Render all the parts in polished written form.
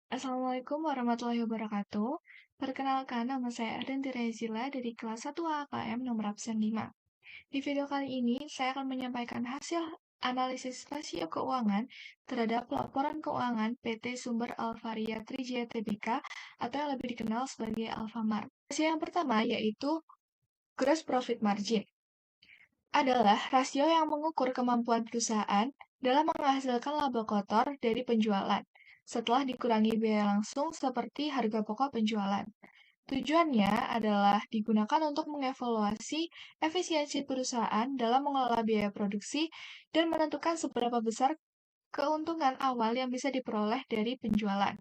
Assalamualaikum warahmatullahi wabarakatuh. Perkenalkan, nama saya Erden Tirezila dari kelas 1 AKM nomor absen 5. Di video kali ini, saya akan menyampaikan hasil analisis rasio keuangan terhadap laporan keuangan PT Sumber Alvaria Trijaya Tbk atau yang lebih dikenal sebagai Alfamart. Rasio yang pertama yaitu Gross Profit Margin. Adalah rasio yang mengukur kemampuan perusahaan dalam menghasilkan laba kotor dari penjualan, setelah dikurangi biaya langsung seperti harga pokok penjualan. Tujuannya adalah digunakan untuk mengevaluasi efisiensi perusahaan dalam mengelola biaya produksi dan menentukan seberapa besar keuntungan awal yang bisa diperoleh dari penjualan.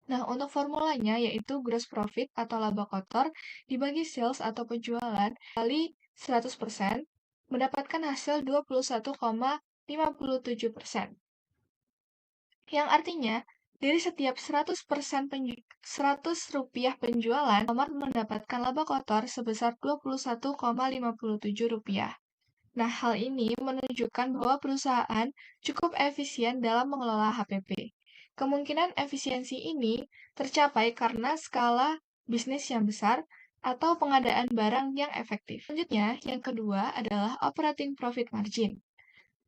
Nah, untuk formulanya yaitu gross profit atau laba kotor dibagi sales atau penjualan kali 100% mendapatkan hasil 21,57%. Yang artinya, dari setiap 100 rupiah penjualan, Alfamart mendapatkan laba kotor sebesar 21,57 rupiah. Nah, hal ini menunjukkan bahwa perusahaan cukup efisien dalam mengelola HPP. Kemungkinan efisiensi ini tercapai karena skala bisnis yang besar atau pengadaan barang yang efektif. Selanjutnya, yang kedua adalah operating profit margin.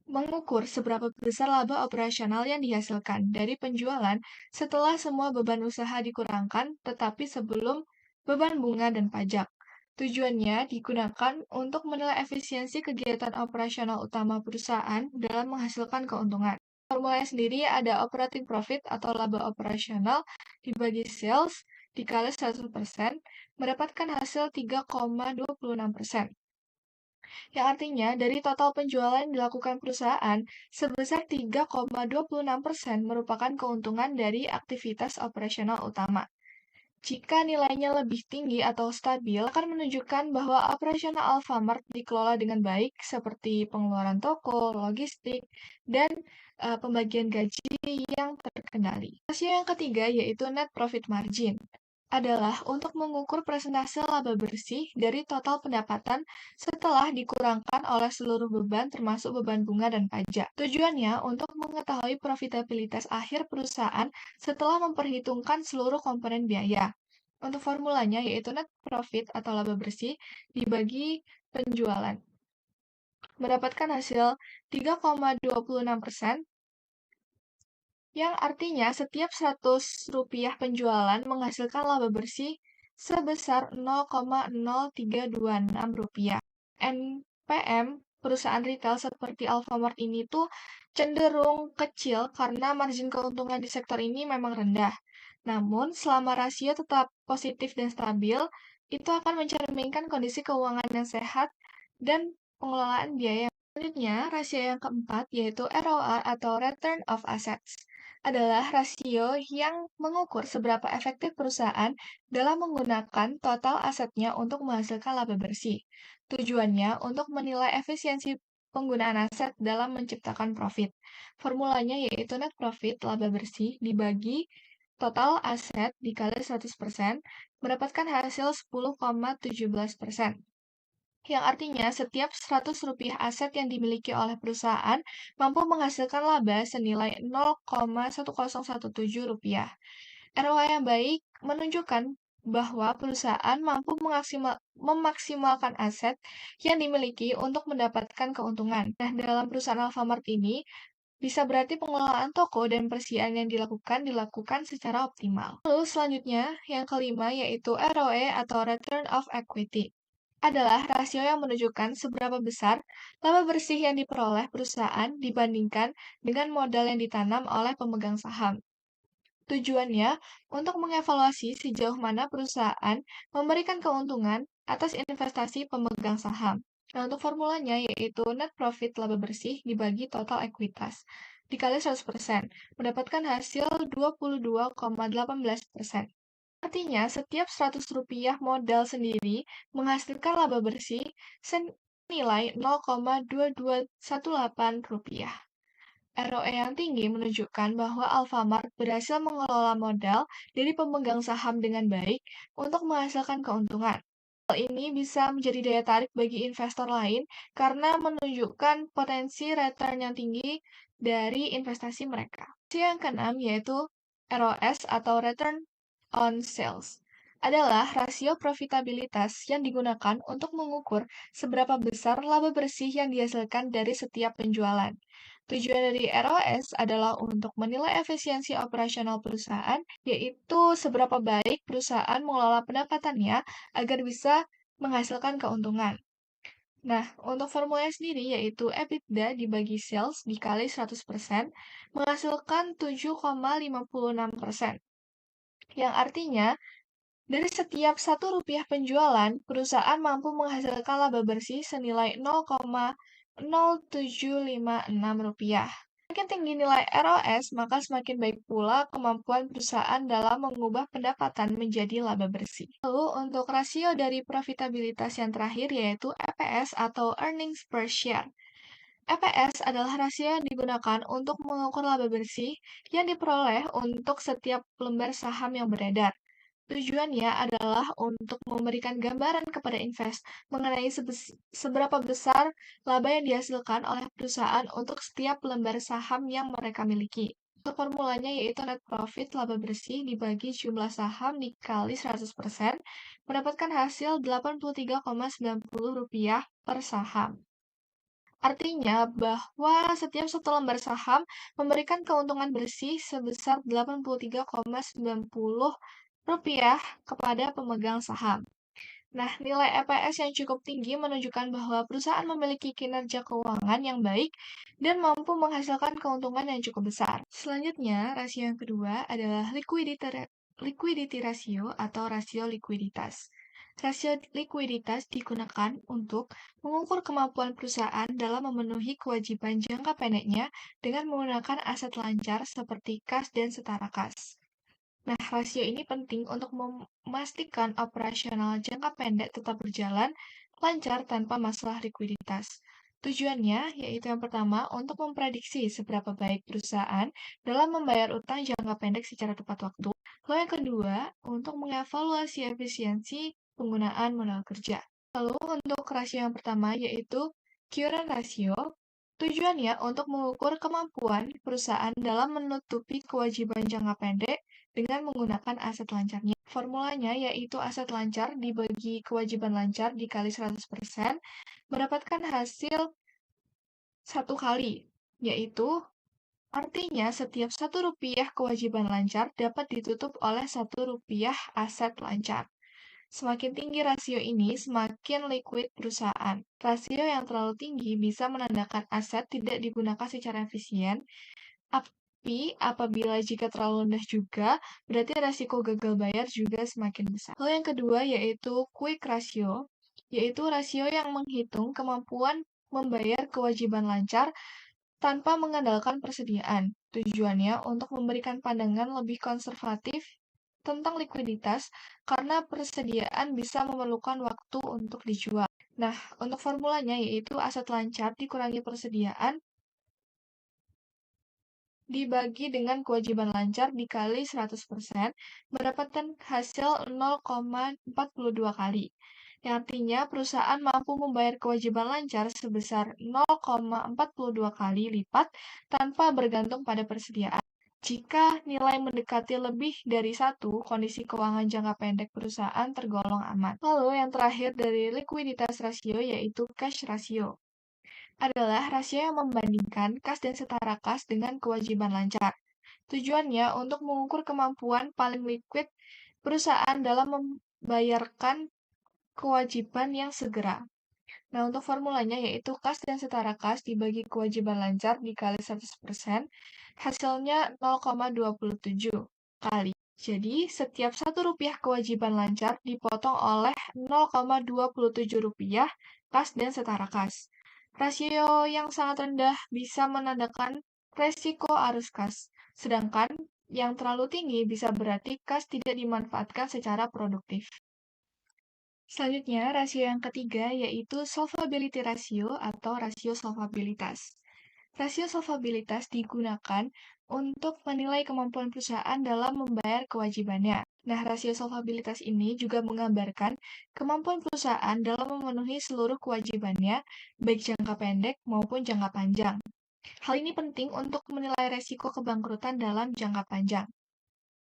Mengukur seberapa besar laba operasional yang dihasilkan dari penjualan setelah semua beban usaha dikurangkan, tetapi sebelum beban bunga dan pajak. Tujuannya digunakan untuk menilai efisiensi kegiatan operasional utama perusahaan dalam menghasilkan keuntungan. Formulanya sendiri ada operating profit atau laba operasional dibagi sales dikali 100% mendapatkan hasil 3,26%. Yang artinya dari total penjualan yang dilakukan perusahaan sebesar 3,26% merupakan keuntungan dari aktivitas operasional utama. Jika nilainya lebih tinggi atau stabil, akan menunjukkan bahwa operasional Alfamart dikelola dengan baik, seperti pengeluaran toko, logistik, dan pembagian gaji yang terkendali. Rasio yang ketiga yaitu net profit margin adalah untuk mengukur persentase laba bersih dari total pendapatan setelah dikurangkan oleh seluruh beban termasuk beban bunga dan pajak. Tujuannya untuk mengetahui profitabilitas akhir perusahaan setelah memperhitungkan seluruh komponen biaya. Untuk formulanya yaitu net profit atau laba bersih dibagi penjualan. Mendapatkan hasil 3,26%, yang artinya setiap 100 rupiah penjualan menghasilkan laba bersih sebesar 0,0326 rupiah. NPM perusahaan retail seperti Alfamart ini tuh cenderung kecil karena margin keuntungan di sektor ini memang rendah. Namun, selama rasio tetap positif dan stabil, itu akan mencerminkan kondisi keuangan yang sehat dan pengelolaan biaya. Selanjutnya, rasio yang keempat yaitu ROA atau Return of Assets adalah rasio yang mengukur seberapa efektif perusahaan dalam menggunakan total asetnya untuk menghasilkan laba bersih. Tujuannya untuk menilai efisiensi penggunaan aset dalam menciptakan profit. Formulanya yaitu net profit laba bersih dibagi total aset dikali 100% mendapatkan hasil 10,17%. Yang artinya setiap 100 rupiah aset yang dimiliki oleh perusahaan mampu menghasilkan laba senilai 0,1017 rupiah. ROA yang baik menunjukkan bahwa perusahaan mampu memaksimalkan aset yang dimiliki untuk mendapatkan keuntungan. Nah, dalam perusahaan Alfamart ini, bisa berarti pengelolaan toko dan persediaan yang dilakukan secara optimal. Lalu selanjutnya, yang kelima yaitu ROE atau Return of Equity adalah rasio yang menunjukkan seberapa besar laba bersih yang diperoleh perusahaan dibandingkan dengan modal yang ditanam oleh pemegang saham. Tujuannya untuk mengevaluasi sejauh mana perusahaan memberikan keuntungan atas investasi pemegang saham. Nah, untuk formulanya yaitu net profit laba bersih dibagi total ekuitas dikali 100%, mendapatkan hasil 22,18%. Artinya, setiap 100 rupiah modal sendiri menghasilkan laba bersih senilai 0,2218 rupiah. ROE yang tinggi menunjukkan bahwa Alfamart berhasil mengelola modal dari pemegang saham dengan baik untuk menghasilkan keuntungan. Hal ini bisa menjadi daya tarik bagi investor lain karena menunjukkan potensi return yang tinggi dari investasi mereka. Yang keenam yaitu ROS atau Return on Sales adalah rasio profitabilitas yang digunakan untuk mengukur seberapa besar laba bersih yang dihasilkan dari setiap penjualan. Tujuan dari ROS adalah untuk menilai efisiensi operasional perusahaan, yaitu seberapa baik perusahaan mengelola pendapatannya agar bisa menghasilkan keuntungan. Nah, untuk formulanya sendiri yaitu EBITDA dibagi sales dikali 100% menghasilkan 7,56%. Yang artinya, dari setiap Rp1 penjualan, perusahaan mampu menghasilkan laba bersih senilai Rp0,0756. Semakin tinggi nilai ROS, maka semakin baik pula kemampuan perusahaan dalam mengubah pendapatan menjadi laba bersih. Lalu, untuk rasio dari profitabilitas yang terakhir yaitu EPS atau Earnings Per Share. EPS adalah rasio yang digunakan untuk mengukur laba bersih yang diperoleh untuk setiap lembar saham yang beredar. Tujuannya adalah untuk memberikan gambaran kepada investor mengenai seberapa besar laba yang dihasilkan oleh perusahaan untuk setiap lembar saham yang mereka miliki. Untuk formulanya yaitu net profit laba bersih dibagi jumlah saham dikali 100% mendapatkan hasil Rp83,90 per saham. Artinya bahwa setiap satu lembar saham memberikan keuntungan bersih sebesar Rp83,90 kepada pemegang saham. Nah, nilai EPS yang cukup tinggi menunjukkan bahwa perusahaan memiliki kinerja keuangan yang baik dan mampu menghasilkan keuntungan yang cukup besar. Selanjutnya, rasio yang kedua adalah liquidity ratio atau rasio likuiditas. Rasio likuiditas digunakan untuk mengukur kemampuan perusahaan dalam memenuhi kewajiban jangka pendeknya dengan menggunakan aset lancar seperti kas dan setara kas. Nah, rasio ini penting untuk memastikan operasional jangka pendek tetap berjalan lancar tanpa masalah likuiditas. Tujuannya yaitu yang pertama untuk memprediksi seberapa baik perusahaan dalam membayar utang jangka pendek secara tepat waktu. Lalu yang kedua, untuk mengevaluasi efisiensi penggunaan modal kerja. Lalu untuk rasio yang pertama yaitu current ratio, tujuannya untuk mengukur kemampuan perusahaan dalam menutupi kewajiban jangka pendek dengan menggunakan aset lancarnya. Formulanya yaitu aset lancar dibagi kewajiban lancar dikali 100% mendapatkan hasil 1 kali, yaitu artinya setiap Rp1 kewajiban lancar dapat ditutup oleh Rp1 aset lancar. Semakin tinggi rasio ini, semakin liquid perusahaan. Rasio yang terlalu tinggi bisa menandakan aset tidak digunakan secara efisien, tapi apabila jika terlalu rendah juga, berarti resiko gagal bayar juga semakin besar. Lalu yang kedua yaitu quick ratio, yaitu rasio yang menghitung kemampuan membayar kewajiban lancar tanpa mengandalkan persediaan. Tujuannya untuk memberikan pandangan lebih konservatif tentang likuiditas karena persediaan bisa memerlukan waktu untuk dijual. Nah, untuk formulanya yaitu aset lancar dikurangi persediaan dibagi dengan kewajiban lancar dikali 100% mendapatkan hasil 0,42 kali. Yang artinya perusahaan mampu membayar kewajiban lancar sebesar 0,42 kali lipat tanpa bergantung pada persediaan. Jika nilai mendekati lebih dari 1, kondisi keuangan jangka pendek perusahaan tergolong aman. Lalu yang terakhir dari likuiditas rasio yaitu cash ratio adalah rasio yang membandingkan kas dan setara kas dengan kewajiban lancar. Tujuannya untuk mengukur kemampuan paling liquid perusahaan dalam membayarkan kewajiban yang segera. Nah, untuk formulanya yaitu kas dan setara kas dibagi kewajiban lancar dikali 100%, hasilnya 0,27 kali. Jadi, setiap Rp1 kewajiban lancar dipotong oleh Rp0,27 kas dan setara kas. Rasio yang sangat rendah bisa menandakan resiko arus kas, sedangkan yang terlalu tinggi bisa berarti kas tidak dimanfaatkan secara produktif. Selanjutnya, rasio yang ketiga yaitu solvability ratio atau rasio solvabilitas. Rasio solvabilitas digunakan untuk menilai kemampuan perusahaan dalam membayar kewajibannya. Nah, rasio solvabilitas ini juga menggambarkan kemampuan perusahaan dalam memenuhi seluruh kewajibannya, baik jangka pendek maupun jangka panjang. Hal ini penting untuk menilai resiko kebangkrutan dalam jangka panjang.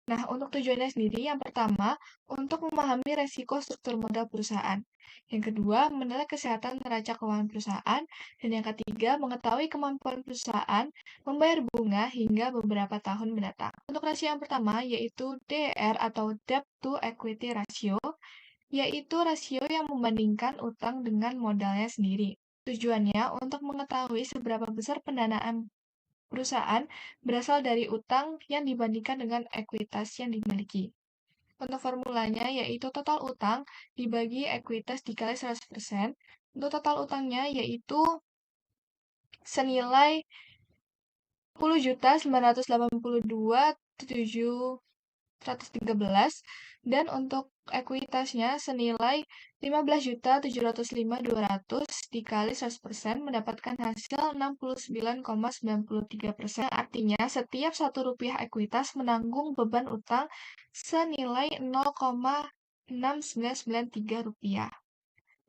Nah, untuk tujuannya sendiri, yang pertama, untuk memahami resiko struktur modal perusahaan. Yang kedua, menilai kesehatan neraca keuangan perusahaan. Dan yang ketiga, mengetahui kemampuan perusahaan membayar bunga hingga beberapa tahun mendatang. Untuk rasio yang pertama, yaitu DER atau Debt to Equity Ratio, yaitu rasio yang membandingkan utang dengan modalnya sendiri. Tujuannya untuk mengetahui seberapa besar pendanaan perusahaan berasal dari utang yang dibandingkan dengan ekuitas yang dimiliki. Untuk formulanya yaitu total utang dibagi ekuitas dikali 100%. Untuk total utangnya yaitu senilai 10.982.713 dan untuk ekuitasnya senilai 15.705.200 dikali 100% mendapatkan hasil 69,93%. Artinya setiap Rp1 ekuitas menanggung beban utang senilai 0,6993 rupiah.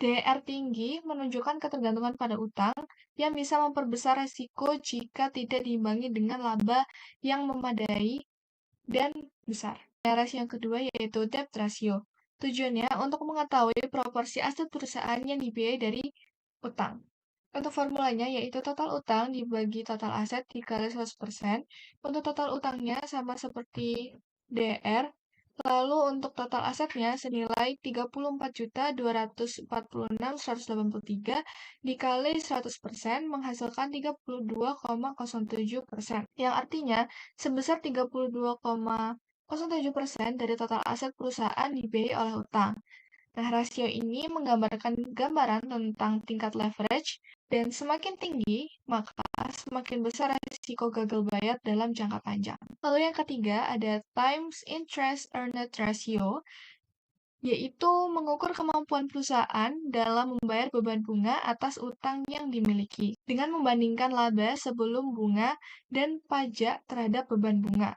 DR tinggi menunjukkan ketergantungan pada utang yang bisa memperbesar resiko jika tidak diimbangi dengan laba yang memadai dan besar. Rasio yang kedua yaitu debt ratio. Tujuannya untuk mengetahui proporsi aset perusahaan yang dibiayai dari utang. Untuk formulanya yaitu total utang dibagi total aset dikali 100%. Untuk total utangnya sama seperti DR. Lalu untuk total asetnya senilai 34.246.183 dikali 100% menghasilkan 32,07%. Yang artinya sebesar 32,07% dari total aset perusahaan dibiayai oleh utang. Nah, rasio ini menggambarkan gambaran tentang tingkat leverage, dan semakin tinggi, maka semakin besar risiko gagal bayar dalam jangka panjang. Lalu yang ketiga ada times interest earned ratio, yaitu mengukur kemampuan perusahaan dalam membayar beban bunga atas utang yang dimiliki, dengan membandingkan laba sebelum bunga dan pajak terhadap beban bunga.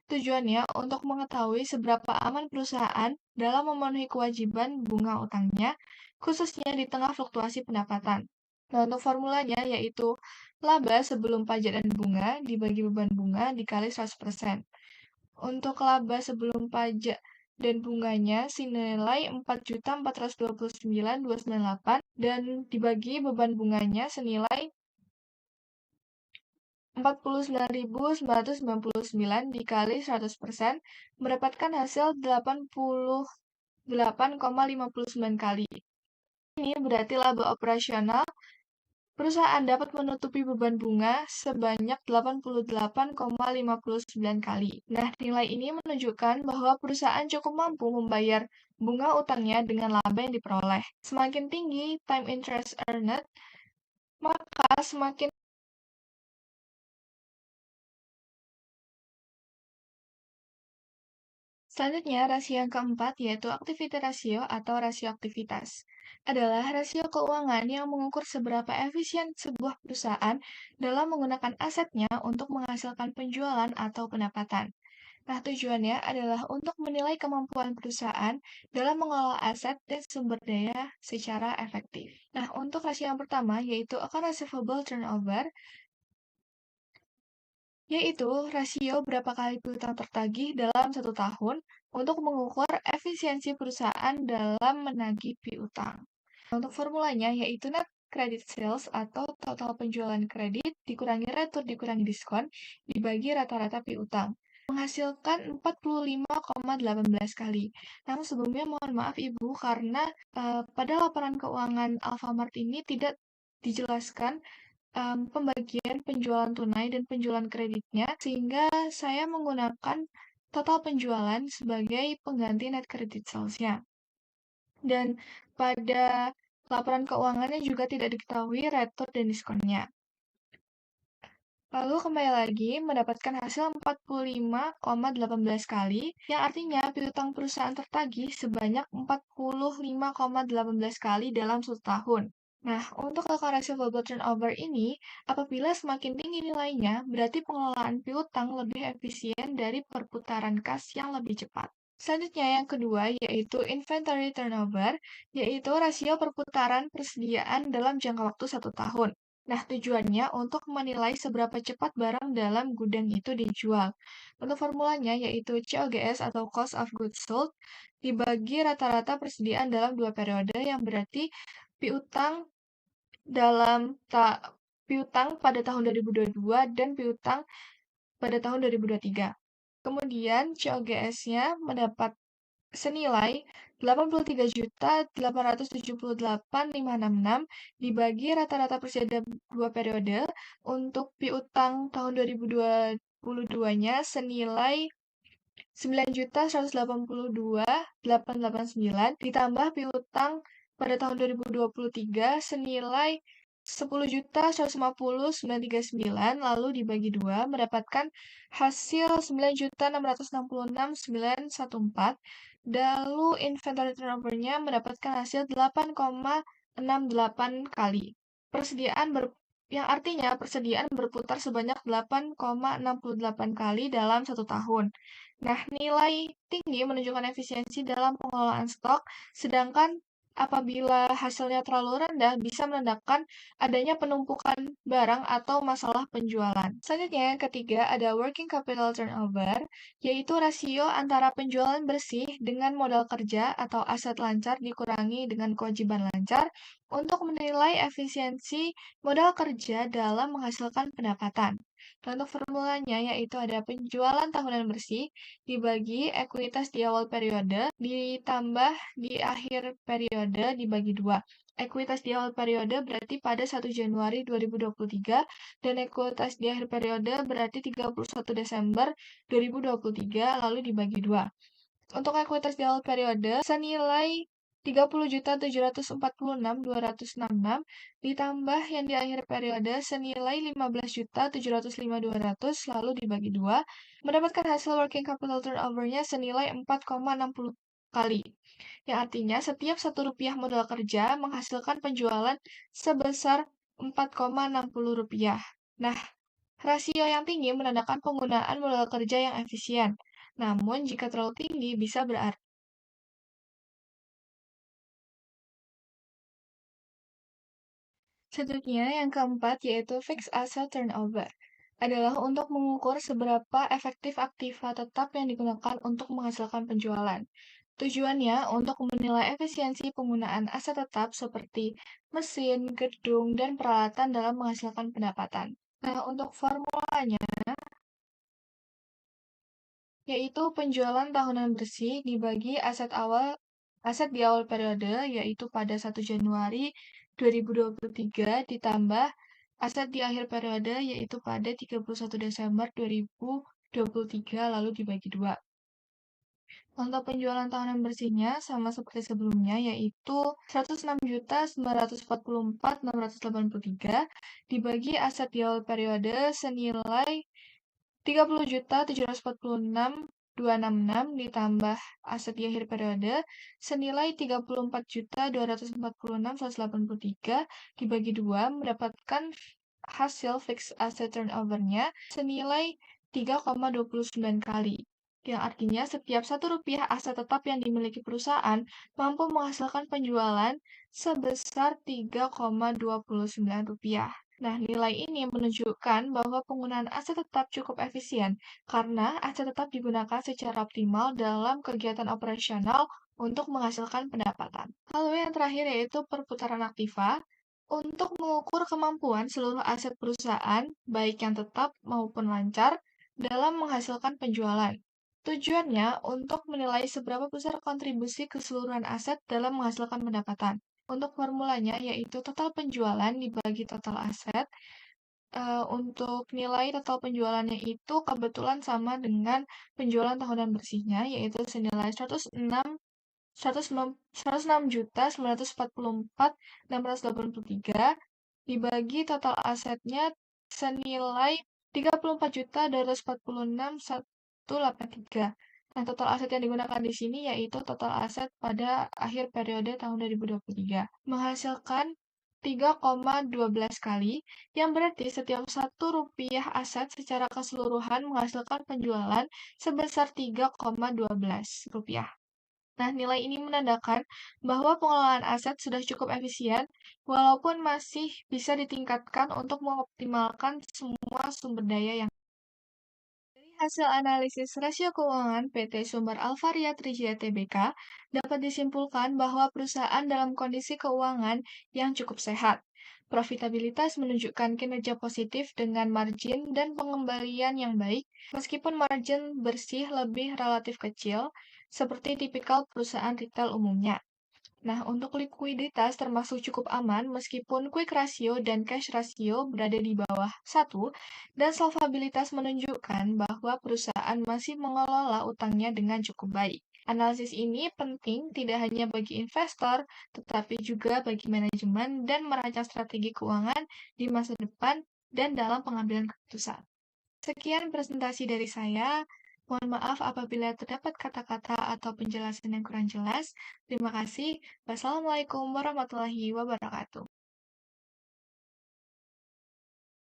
Tujuannya untuk mengetahui seberapa aman perusahaan dalam memenuhi kewajiban bunga utangnya, khususnya di tengah fluktuasi pendapatan. Nah, untuk formulanya yaitu laba sebelum pajak dan bunga dibagi beban bunga dikali 100%. Untuk laba sebelum pajak dan bunganya senilai 4.429.298 dan dibagi beban bunganya senilai 49.999 dikali 100% mendapatkan hasil 88,59 kali. Ini berarti laba operasional perusahaan dapat menutupi beban bunga sebanyak 88,59 kali. Nah, nilai ini menunjukkan bahwa perusahaan cukup mampu membayar bunga utangnya dengan laba yang diperoleh. Semakin tinggi time interest earned, maka semakin selanjutnya, rasio yang keempat yaitu activity ratio atau rasio aktivitas. Adalah rasio keuangan yang mengukur seberapa efisien sebuah perusahaan dalam menggunakan asetnya untuk menghasilkan penjualan atau pendapatan. Nah, tujuannya adalah untuk menilai kemampuan perusahaan dalam mengelola aset dan sumber daya secara efektif. Nah, untuk rasio yang pertama yaitu account receivable turnover, yaitu rasio berapa kali piutang tertagih dalam satu tahun untuk mengukur efisiensi perusahaan dalam menagih piutang. Untuk formulanya yaitu net credit sales atau total penjualan kredit dikurangi retur dikurangi diskon dibagi rata-rata piutang, menghasilkan 45,18 kali. Namun sebelumnya mohon maaf Ibu karena pada laporan keuangan Alfamart ini tidak dijelaskan pembagian penjualan tunai dan penjualan kreditnya, sehingga saya menggunakan total penjualan sebagai pengganti net credit sales-nya. Dan pada laporan keuangannya juga tidak diketahui retur dan diskonnya. Lalu kembali lagi mendapatkan hasil 45,18 kali, yang artinya piutang perusahaan tertagih sebanyak 45,18 kali dalam satu tahun. Nah, untuk account receivable turnover ini, apabila semakin tinggi nilainya, berarti pengelolaan piutang lebih efisien dari perputaran kas yang lebih cepat. Selanjutnya yang kedua yaitu inventory turnover, yaitu rasio perputaran persediaan dalam jangka waktu 1 tahun. Nah, tujuannya untuk menilai seberapa cepat barang dalam gudang itu dijual. Untuk formulanya yaitu COGS atau Cost of Goods Sold dibagi rata-rata persediaan dalam 2 periode yang berarti piutang dalam piutang pada tahun 2022 dan piutang pada tahun 2023. Kemudian COGS-nya mendapat senilai 83.878.566 dibagi rata-rata persediaan 2 periode untuk piutang tahun 2022-nya senilai 9.182.889 ditambah piutang pada tahun 2023 senilai 10.150.939 lalu dibagi 2 mendapatkan hasil 9.666.914. Lalu inventory turnover-nya mendapatkan hasil 8,68 kali. Yang artinya persediaan berputar sebanyak 8,68 kali dalam 1 tahun. Nah, nilai tinggi menunjukkan efisiensi dalam pengelolaan stok, sedangkan apabila hasilnya terlalu rendah bisa menandakan adanya penumpukan barang atau masalah penjualan. Selanjutnya, yang ketiga ada working capital turnover, yaitu rasio antara penjualan bersih dengan modal kerja atau aset lancar dikurangi dengan kewajiban lancar untuk menilai efisiensi modal kerja dalam menghasilkan pendapatan. Untuk formulanya yaitu ada penjualan tahunan bersih dibagi ekuitas di awal periode ditambah di akhir periode dibagi 2. Ekuitas di awal periode berarti pada 1 Januari 2023 dan ekuitas di akhir periode berarti 31 Desember 2023 lalu dibagi 2. Untuk ekuitas di awal periode senilai 30.746.266 ditambah yang di akhir periode senilai 15.705.200 lalu dibagi 2 mendapatkan hasil working capital turnover-nya senilai 4,60 kali. Yang artinya setiap Rp1 modal kerja menghasilkan penjualan sebesar Rp4,60. Nah, rasio yang tinggi menandakan penggunaan modal kerja yang efisien. Namun, jika terlalu tinggi, bisa berarti selanjutnya yang keempat yaitu fixed asset turnover adalah untuk mengukur seberapa efektif aktiva tetap yang digunakan untuk menghasilkan penjualan. Tujuannya untuk menilai efisiensi penggunaan aset tetap seperti mesin, gedung, dan peralatan dalam menghasilkan pendapatan. Nah, untuk formulanya yaitu penjualan tahunan bersih dibagi aset di awal periode yaitu pada 1 Januari 2023 ditambah aset di akhir periode yaitu pada 31 Desember 2023 lalu dibagi 2. Untuk penjualan tahunan bersihnya sama seperti sebelumnya yaitu 106.944.683 dibagi aset di awal periode senilai 30.746.266 ditambah aset di akhir periode senilai 34.246.183 dibagi 2 mendapatkan hasil fixed asset turnover-nya senilai 3,29 kali. Yang artinya setiap Rp1 aset tetap yang dimiliki perusahaan mampu menghasilkan penjualan sebesar Rp3,29. Nah, nilai ini menunjukkan bahwa penggunaan aset tetap cukup efisien karena aset tetap digunakan secara optimal dalam kegiatan operasional untuk menghasilkan pendapatan. Lalu yang terakhir yaitu perputaran aktiva untuk mengukur kemampuan seluruh aset perusahaan, baik yang tetap maupun lancar, dalam menghasilkan penjualan. Tujuannya untuk menilai seberapa besar kontribusi keseluruhan aset dalam menghasilkan pendapatan. Untuk formulanya yaitu total penjualan dibagi total aset. Untuk nilai total penjualannya itu kebetulan sama dengan penjualan tahunan bersihnya, yaitu senilai 106.944.683 dibagi total asetnya senilai 34.246.183. Nah, total aset yang digunakan di sini yaitu total aset pada akhir periode tahun 2023. Menghasilkan 3,12 kali, yang berarti setiap Rp1 aset secara keseluruhan menghasilkan penjualan sebesar Rp3,12. Nah, nilai ini menandakan bahwa pengelolaan aset sudah cukup efisien, walaupun masih bisa ditingkatkan untuk mengoptimalkan semua sumber daya yang. Dari hasil analisis rasio keuangan PT Sumber Alvaria Trijaya Tbk, dapat disimpulkan bahwa perusahaan dalam kondisi keuangan yang cukup sehat. Profitabilitas menunjukkan kinerja positif dengan margin dan pengembalian yang baik, meskipun margin bersih lebih relatif kecil, seperti tipikal perusahaan retail umumnya. Nah, untuk likuiditas termasuk cukup aman meskipun quick ratio dan cash ratio berada di bawah 1, dan solvabilitas menunjukkan bahwa perusahaan masih mengelola utangnya dengan cukup baik. Analisis ini penting tidak hanya bagi investor, tetapi juga bagi manajemen dan merancang strategi keuangan di masa depan dan dalam pengambilan keputusan. Sekian presentasi dari saya. Mohon maaf apabila terdapat kata-kata atau penjelasan yang kurang jelas. Terima kasih. Wassalamualaikum warahmatullahi wabarakatuh.